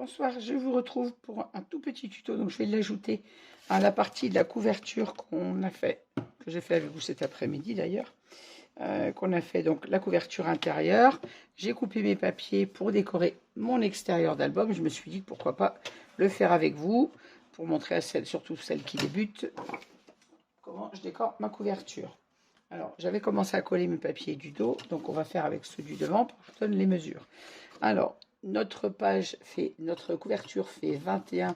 Bonsoir, je vous retrouve pour un tout petit tuto. Donc je vais l'ajouter à la partie de la couverture qu'on a fait, que j'ai fait avec vous cet après-midi d'ailleurs, qu'on a fait donc la couverture intérieure. J'ai coupé mes papiers pour décorer mon extérieur d'album. Je me suis dit pourquoi pas le faire avec vous pour montrer à celles, surtout celles qui débutent, comment je décore ma couverture. Alors j'avais commencé à coller mes papiers du dos, donc on va faire avec ceux du devant pour que je donne les mesures. Alors notre couverture fait 21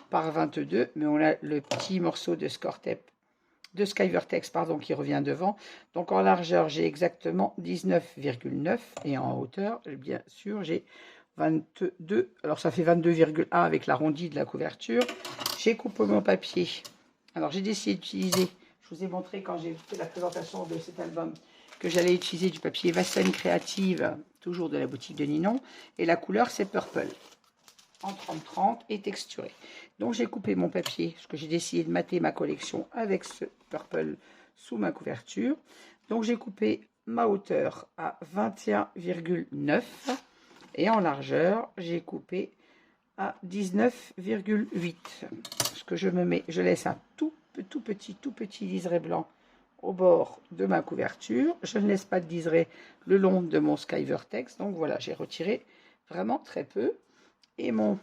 par 22, mais on a le petit morceau de Skyvertex qui revient devant. Donc en largeur, j'ai exactement 19,9 et en hauteur, bien sûr, j'ai 22. Alors ça fait 22,1 avec l'arrondi de la couverture. J'ai coupé mon papier. Alors j'ai décidé d'utiliser, je vous ai montré quand j'ai fait la présentation de cet album, que j'allais utiliser du papier Vassem Créative, toujours de la boutique de Ninon, et la couleur c'est Purple, en 30-30 et texturé. Donc j'ai coupé mon papier, parce que j'ai décidé de mater ma collection avec ce Purple sous ma couverture. Donc j'ai coupé ma hauteur à 21,9 et en largeur j'ai coupé à 19,8. Ce que je laisse un tout petit liseré blanc au bord de ma couverture. Je ne laisse pas de liseré le long de mon Skyvertex. Donc voilà, j'ai retiré vraiment très peu. Et mon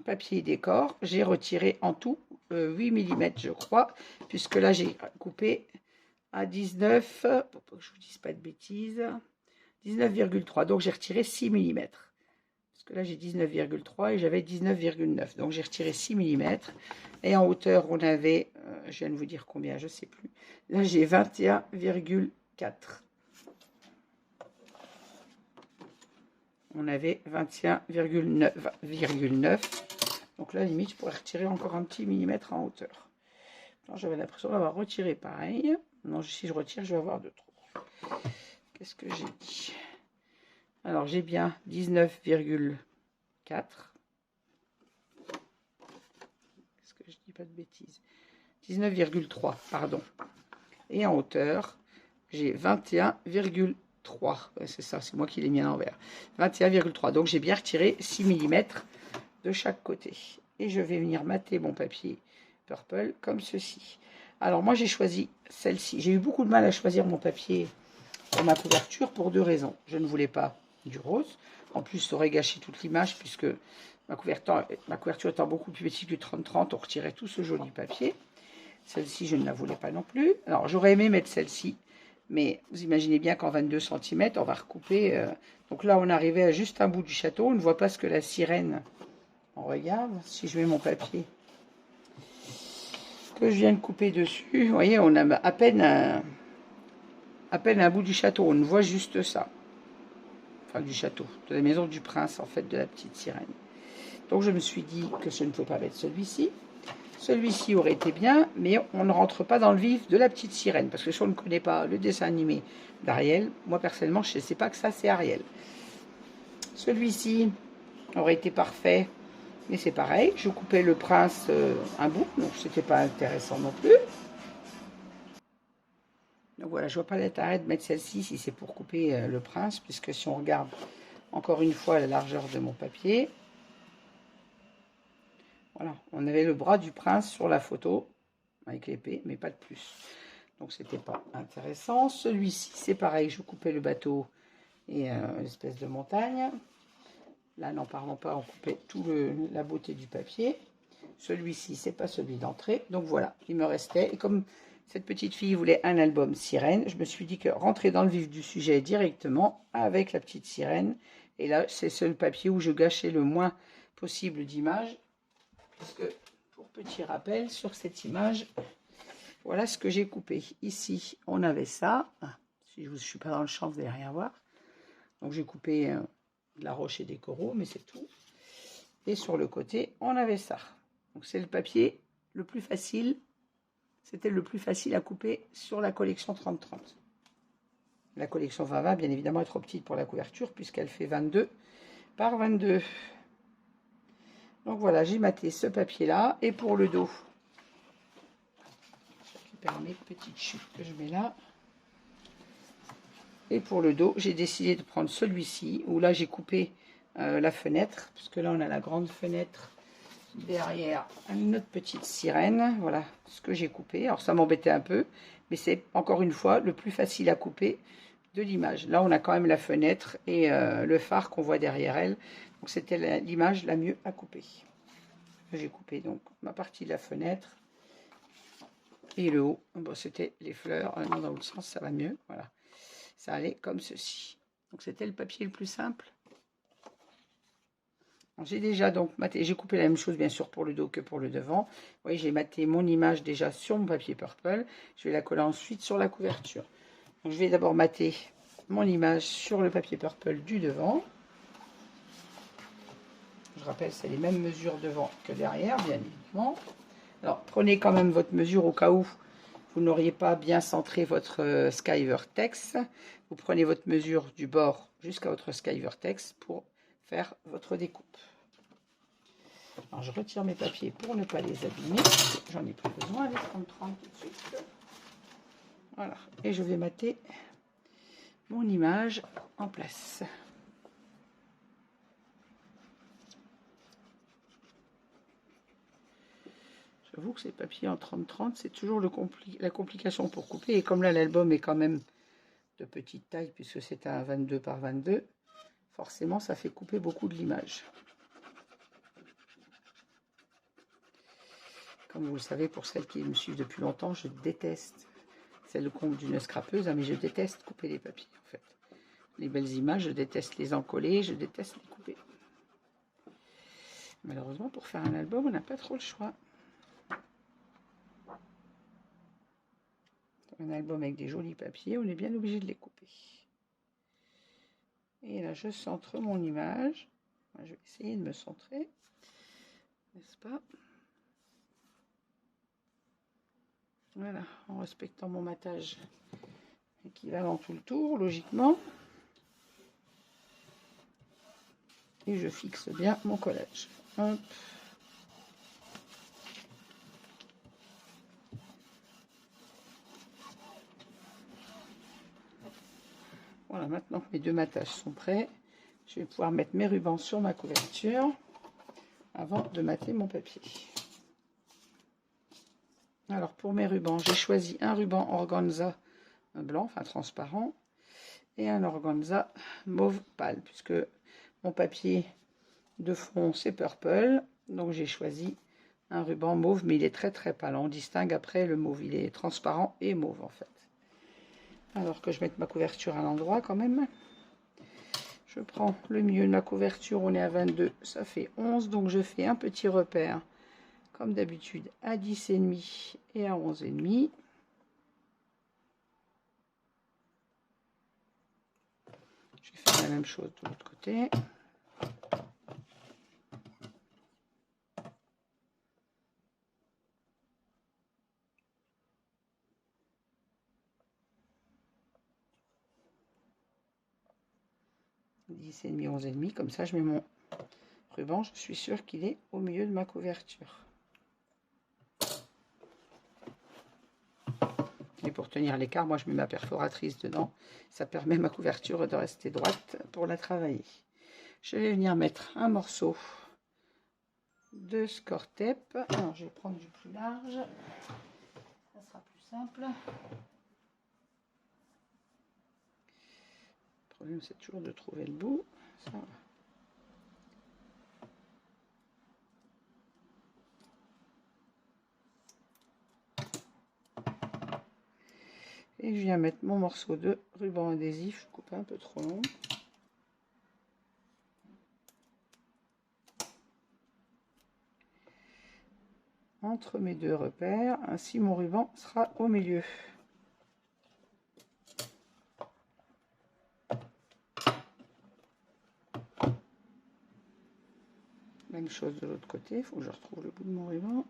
papier décor, j'ai retiré en tout 8 mm je crois, puisque là j'ai coupé à 19, pour que je vous dise pas de bêtises, 19,3. Donc j'ai retiré 6 mm. Parce que là j'ai 19,3 et j'avais 19,9. Donc j'ai retiré 6 mm. Et en hauteur, on avait, je viens de vous dire combien, je ne sais plus. Là j'ai 21,4. On avait 21,9. Donc là, limite, je pourrais retirer encore un petit millimètre en hauteur. J'avais l'impression d'avoir retiré pareil. Non, si je retire, je vais avoir de trop. Qu'est-ce que j'ai dit? Alors, j'ai bien 19,4. Est-ce que je dis pas de bêtises? 19,3, pardon. Et en hauteur, j'ai 21,3. C'est ça, c'est moi qui l'ai mis à l'envers. 21,3. Donc, j'ai bien retiré 6 mm de chaque côté. Et je vais venir mater mon papier Purple comme ceci. Alors, moi, j'ai choisi celle-ci. J'ai eu beaucoup de mal à choisir mon papier pour ma couverture pour deux raisons. Je ne voulais pas du rose. En plus, ça aurait gâché toute l'image puisque ma couverture étant beaucoup plus petite que 30-30, on retirait tout ce joli papier. Celle-ci, je ne la voulais pas non plus. Alors, j'aurais aimé mettre celle-ci, mais vous imaginez bien qu'en 22 cm, on va recouper. Donc là, on arrivait à juste un bout du château. On ne voit pas ce que la sirène... On regarde, si je mets mon papier que je viens de couper dessus, vous voyez, on a à peine un bout du château. On ne voit juste ça. Enfin, du château, de la maison du prince, en fait, de la petite sirène. Donc, je me suis dit que je ne pouvais pas mettre celui-ci. Celui-ci aurait été bien, mais on ne rentre pas dans le vif de la petite sirène. Parce que si on ne connaît pas le dessin animé d'Ariel, moi, personnellement, je ne sais pas que ça, c'est Ariel. Celui-ci aurait été parfait, mais c'est pareil. Je coupais le prince un bout, donc c'était pas intéressant non plus. Donc voilà, je vois pas l'intérêt de mettre celle-ci si c'est pour couper le prince, puisque si on regarde encore une fois la largeur de mon papier, voilà, on avait le bras du prince sur la photo avec l'épée, mais pas de plus. Donc c'était pas intéressant. Celui-ci, c'est pareil, je coupais le bateau et l'espèce de montagne. Là, n'en parlons pas, on coupait tout la beauté du papier. Celui-ci, c'est pas celui d'entrée. Donc voilà, il me restait. Et comme cette petite fille voulait un album sirène, je me suis dit que rentrer dans le vif du sujet directement avec la petite sirène. Et là, c'est ce papier où je gâchais le moins possible d'images. Puisque, pour petit rappel, sur cette image, voilà ce que j'ai coupé. Ici, on avait ça. Si je ne suis pas dans le champ, vous n'allez rien voir. Donc j'ai coupé... de la roche et des coraux, mais c'est tout. Et sur le côté, on avait ça. Donc c'est le papier le plus facile. C'était le plus facile à couper sur la collection 30-30. La collection 20-20, bien évidemment, est trop petite pour la couverture, puisqu'elle fait 22 par 22. Donc voilà, j'ai maté ce papier-là. Et pour le dos, je récupère mes petites chutes que je mets là. Et pour le dos, j'ai décidé de prendre celui-ci, où là j'ai coupé la fenêtre, puisque là on a la grande fenêtre derrière notre petite sirène. Voilà ce que j'ai coupé. Alors ça m'embêtait un peu, mais c'est encore une fois le plus facile à couper de l'image. Là on a quand même la fenêtre et le phare qu'on voit derrière elle. Donc c'était l'image la mieux à couper. J'ai coupé donc ma partie de la fenêtre et le haut. Bon, c'était les fleurs. Non, dans l'autre sens ça va mieux. Voilà, ça allait comme ceci. Donc c'était le papier le plus simple. J'ai déjà donc maté, j'ai coupé la même chose bien sûr pour le dos que pour le devant. Vous voyez, j'ai maté mon image déjà sur mon papier purple. Je vais la coller ensuite sur la couverture. Donc, je vais d'abord mater mon image sur le papier purple du devant. Je rappelle, c'est les mêmes mesures devant que derrière, bien évidemment. Alors, prenez quand même votre mesure au cas où vous n'auriez pas bien centré votre Sky Vertex. Vous prenez votre mesure du bord jusqu'à votre Sky Vertex pour faire votre découpe. Alors, je retire mes papiers pour ne pas les abîmer. J'en ai plus besoin, les 30-30 tout de suite. Voilà. Et je vais mater mon image en place. J'avoue que ces papiers en 30-30, c'est toujours la complication pour couper. Et comme là, l'album est quand même de petite taille, puisque c'est un 22 par 22, forcément, ça fait couper beaucoup de l'image. Comme vous le savez, pour celles qui me suivent depuis longtemps, je déteste, c'est le compte d'une scrapeuse, mais je déteste couper les papiers, en fait. Les belles images, je déteste les encoller, je déteste les couper. Malheureusement, pour faire un album, on n'a pas trop le choix. Un album avec des jolis papiers, on est bien obligé de les couper. Et là, je centre mon image. Je vais essayer de me centrer, n'est-ce pas? Voilà, en respectant mon matage équivalent tout le tour, logiquement. Et je fixe bien mon collage. Hop. Voilà, maintenant que mes deux matages sont prêts, je vais pouvoir mettre mes rubans sur ma couverture avant de mater mon papier. Alors pour mes rubans, j'ai choisi un ruban organza blanc, enfin transparent, et un organza mauve pâle, puisque mon papier de fond c'est purple, donc j'ai choisi un ruban mauve, mais il est très très pâle. On distingue après le mauve, il est transparent et mauve en fait. Alors que je mette ma couverture à l'endroit quand même. Je prends le milieu de ma couverture, on est à 22, ça fait 11, donc je fais un petit repère, comme d'habitude, à 10,5 et à 11,5. Je vais faire la même chose de l'autre côté. « 10,5, 11,5, comme ça je mets mon ruban, je suis sûre qu'il est au milieu de ma couverture. Et pour tenir l'écart, moi je mets ma perforatrice dedans. Ça permet à ma couverture de rester droite pour la travailler. Je vais venir mettre un morceau de score tape. Alors je vais prendre du plus large. Ça sera plus simple. Le problème c'est toujours de trouver le bout. Ça va. Et je viens mettre mon morceau de ruban adhésif, je coupe un peu trop long. Entre mes deux repères, ainsi mon ruban sera au milieu. Même chose de l'autre côté, il faut que je retrouve le bout de mon ruban.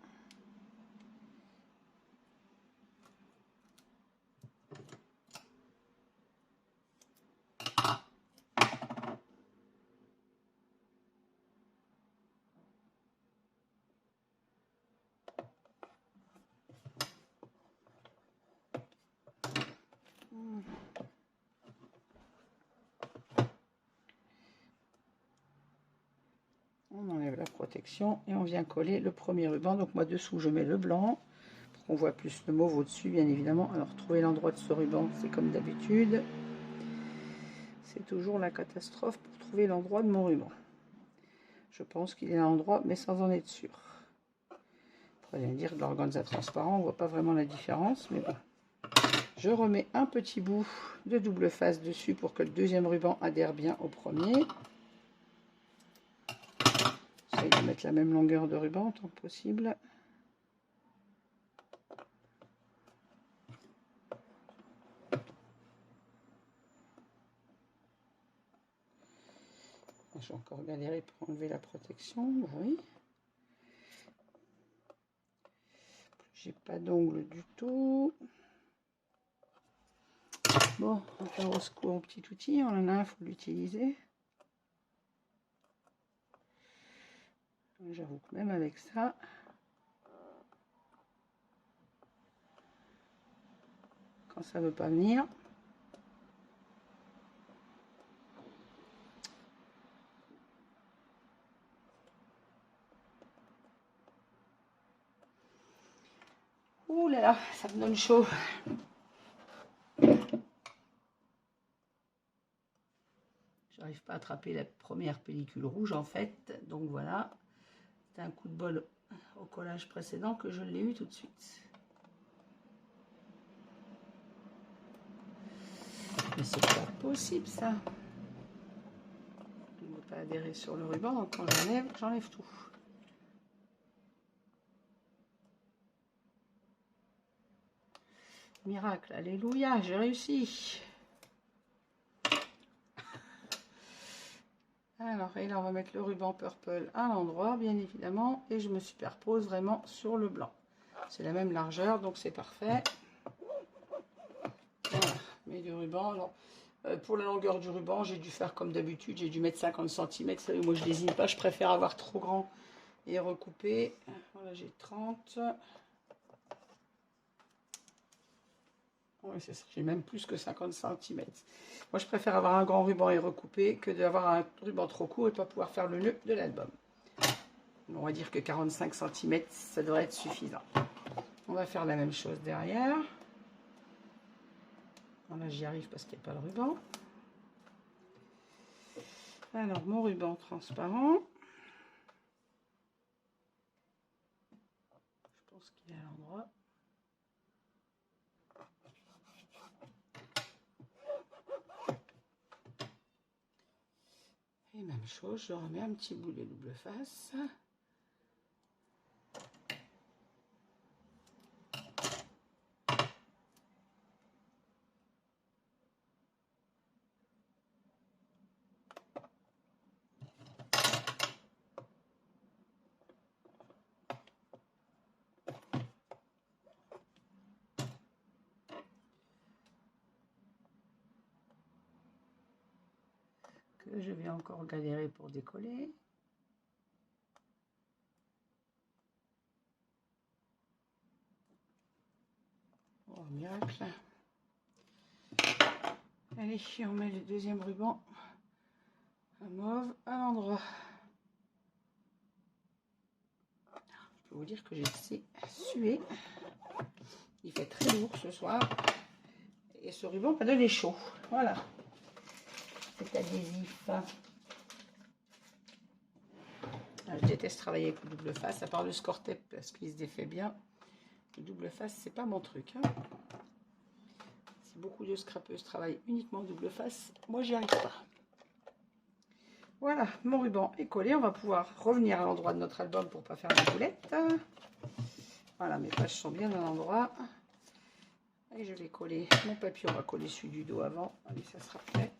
protection et on vient coller le premier ruban. Donc moi dessous je mets le blanc pour qu'on voit plus le mauve au-dessus bien évidemment. Alors trouver l'endroit de ce ruban, c'est comme d'habitude. C'est toujours la catastrophe pour trouver l'endroit de mon ruban. Je pense qu'il est à l'endroit mais sans en être sûr. Après vous allez me dire que l'organza transparent, on voit pas vraiment la différence, mais bon. Je remets un petit bout de double face dessus pour que le deuxième ruban adhère bien au premier. J'essaie de mettre la même longueur de ruban tant que possible. J'ai encore galéré pour enlever la protection. Bah oui. J'ai pas d'ongle du tout. Bon, on va faire au secours au petit outil. On en a un, il faut l'utiliser. J'avoue que même avec ça, quand ça veut pas venir, ouh là là, ça me donne chaud. J'arrive pas à attraper la première pellicule rouge en fait, donc voilà. C'était un coup de bol au collage précédent que je l'ai eu tout de suite. Mais c'est pas possible ça. Il ne veut pas adhérer sur le ruban, donc quand j'enlève tout. Miracle, alléluia, j'ai réussi. Alors, et là, on va mettre le ruban purple à l'endroit, bien évidemment, et je me superpose vraiment sur le blanc. C'est la même largeur, donc c'est parfait. Voilà, mais du ruban, alors, pour la longueur du ruban, j'ai dû faire comme d'habitude, j'ai dû mettre 50 cm. Vous savez, moi, je désigne pas, je préfère avoir trop grand et recouper. Voilà, j'ai 30. Oui, c'est ça, j'ai même plus que 50 cm. Moi, je préfère avoir un grand ruban et recouper que d'avoir un ruban trop court et pas pouvoir faire le nœud de l'album. On va dire que 45 cm, ça devrait être suffisant. On va faire la même chose derrière. Bon, là, j'y arrive parce qu'il n'y a pas le ruban. Alors, mon ruban transparent. Je pense qu'il est à l'endroit. Et même chose, je remets un petit bout de double face. Que je vais encore galérer pour décoller. Oh, miracle. Allez, on met le deuxième ruban à mauve à l'endroit. Je peux vous dire que j'ai assez sué. Il fait très lourd ce soir. Et ce ruban m'a donné chaud. Voilà. C'est adhésif. Je déteste travailler avec le double face, à part le Score-Tape parce qu'il se défait bien. Le double face, c'est pas mon truc. Hein. Si beaucoup de scrapeuses travaillent uniquement double face, moi j'y arrive pas. Voilà, mon ruban est collé. On va pouvoir revenir à l'endroit de notre album pour pas faire la boulette. Voilà, mes pages sont bien à l'endroit. Et je vais coller mon papier. On va coller celui du dos avant. Allez, ça sera fait.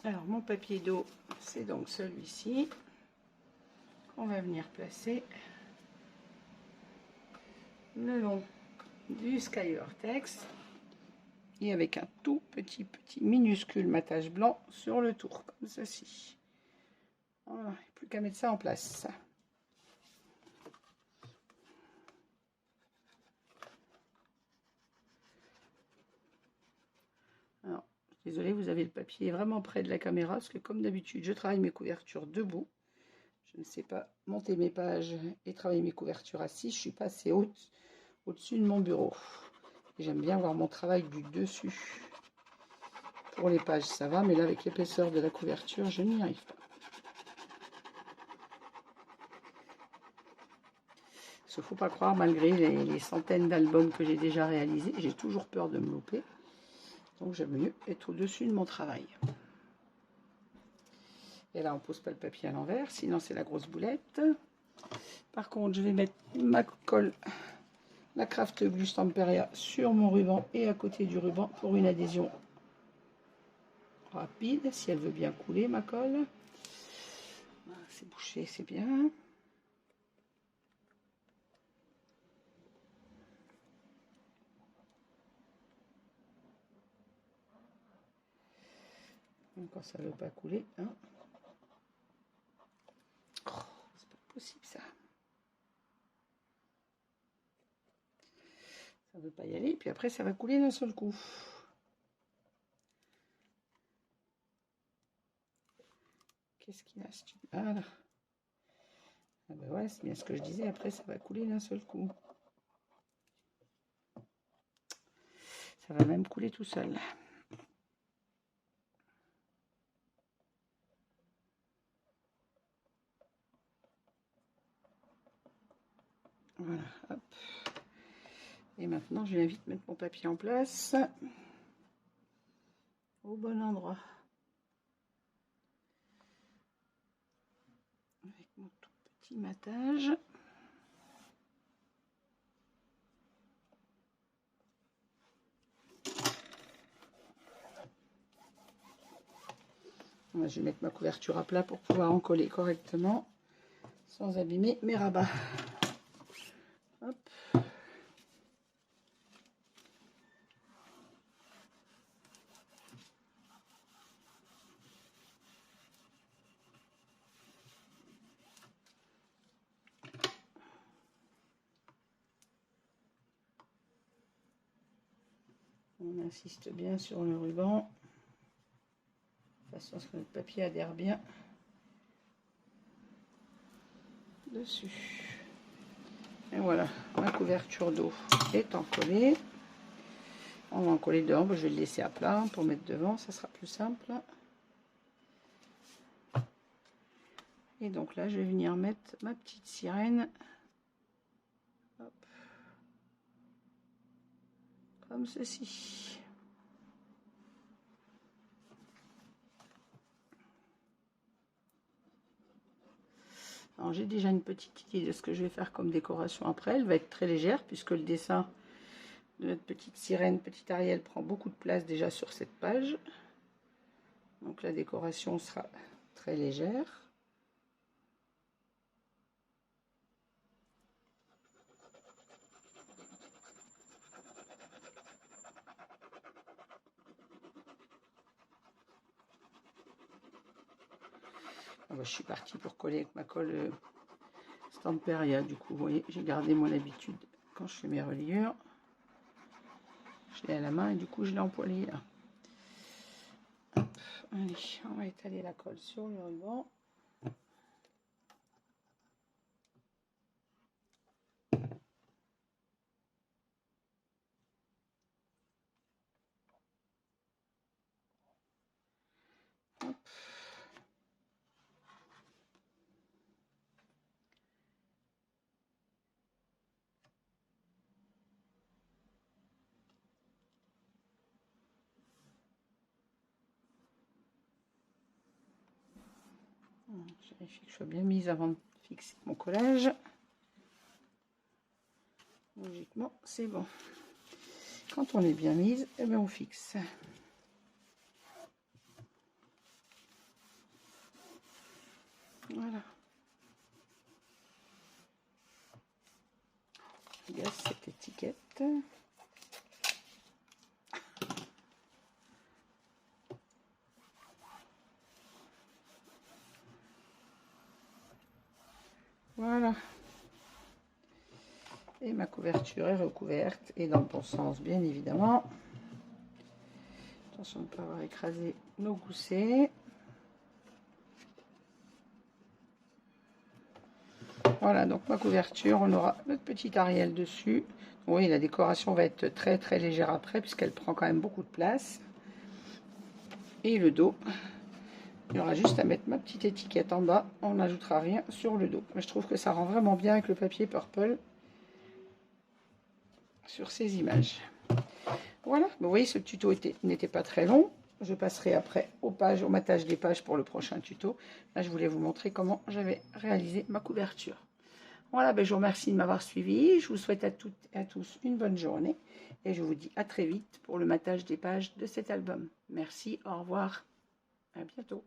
Alors, mon papier dos, c'est donc celui-ci. On va venir placer le long du Sky Vortex et avec un tout petit minuscule matage blanc sur le tour, comme ceci. Voilà, il n'y a plus qu'à mettre ça en place. Alors, je Désolée, vous avez le papier vraiment près de la caméra, parce que comme d'habitude, je travaille mes couvertures debout. Je ne sais pas monter mes pages et travailler mes couvertures assis. Je ne suis pas assez haute au-dessus de mon bureau. J'aime bien voir mon travail du dessus. Pour les pages, ça va, mais là, avec l'épaisseur de la couverture, je n'y arrive pas. Il ne faut pas croire, malgré les centaines d'albums que j'ai déjà réalisés, j'ai toujours peur de me louper. Donc j'aime mieux être au-dessus de mon travail. Et là, on ne pose pas le papier à l'envers, sinon c'est la grosse boulette. Par contre, je vais mettre ma colle, la Craft Glue Stamperia, sur mon ruban et à côté du ruban pour une adhésion rapide, si elle veut bien couler, ma colle. C'est bouché, c'est bien. Quand ça ne veut pas couler, hein. Oh, c'est pas possible ça. Ça ne veut pas y aller, puis après ça va couler d'un seul coup. Qu'est-ce qu'il a? Voilà. Ah ben ouais, c'est bien ce que je disais, après ça va couler d'un seul coup. Ça va même couler tout seul. Voilà, hop. Et maintenant, je vais vite mettre mon papier en place. Au bon endroit. Avec mon tout petit matage. Je vais mettre ma couverture à plat pour pouvoir en coller correctement sans abîmer mes rabats. Hop. On insiste bien sur le ruban, de façon à ce que notre papier adhère bien dessus. Et voilà, ma couverture d'eau est encollée. On va en coller dehors, je vais le laisser à plat pour mettre devant, ça sera plus simple. Et donc là, je vais venir mettre ma petite sirène. Hop. Comme ceci. Alors j'ai déjà une petite idée de ce que je vais faire comme décoration après. Elle va être très légère puisque le dessin de notre petite sirène, petite Ariel prend beaucoup de place déjà sur cette page. Donc la décoration sera très légère. Je suis partie pour coller avec ma colle Stamperia. Du coup, vous voyez, j'ai gardé mon habitude quand je fais mes reliures. Je l'ai à la main et du coup, je l'ai empoilée là. Hop, allez, on va étaler la colle sur le ruban. Hop. Je vérifie que je sois bien mise avant de fixer mon collage. Logiquement, c'est bon. Quand on est bien mise, eh bien on fixe. Voilà. Regarde cette étiquette. Voilà. Et ma couverture est recouverte et dans le bon sens, bien évidemment. Attention de ne pas avoir écrasé nos goussets. Voilà, donc ma couverture, on aura notre petit Ariel dessus. Oui, la décoration va être très très légère après, puisqu'elle prend quand même beaucoup de place. Et le dos, il y aura juste à mettre ma petite étiquette en bas, on n'ajoutera rien sur le dos. Mais je trouve que ça rend vraiment bien avec le papier purple sur ces images. Voilà, vous voyez, ce tuto n'était pas très long. Je passerai après au matage des pages pour le prochain tuto. Là, je voulais vous montrer comment j'avais réalisé ma couverture. Voilà, ben, je vous remercie de m'avoir suivi. Je vous souhaite à toutes et à tous une bonne journée. Et je vous dis à très vite pour le matage des pages de cet album. Merci, au revoir, à bientôt.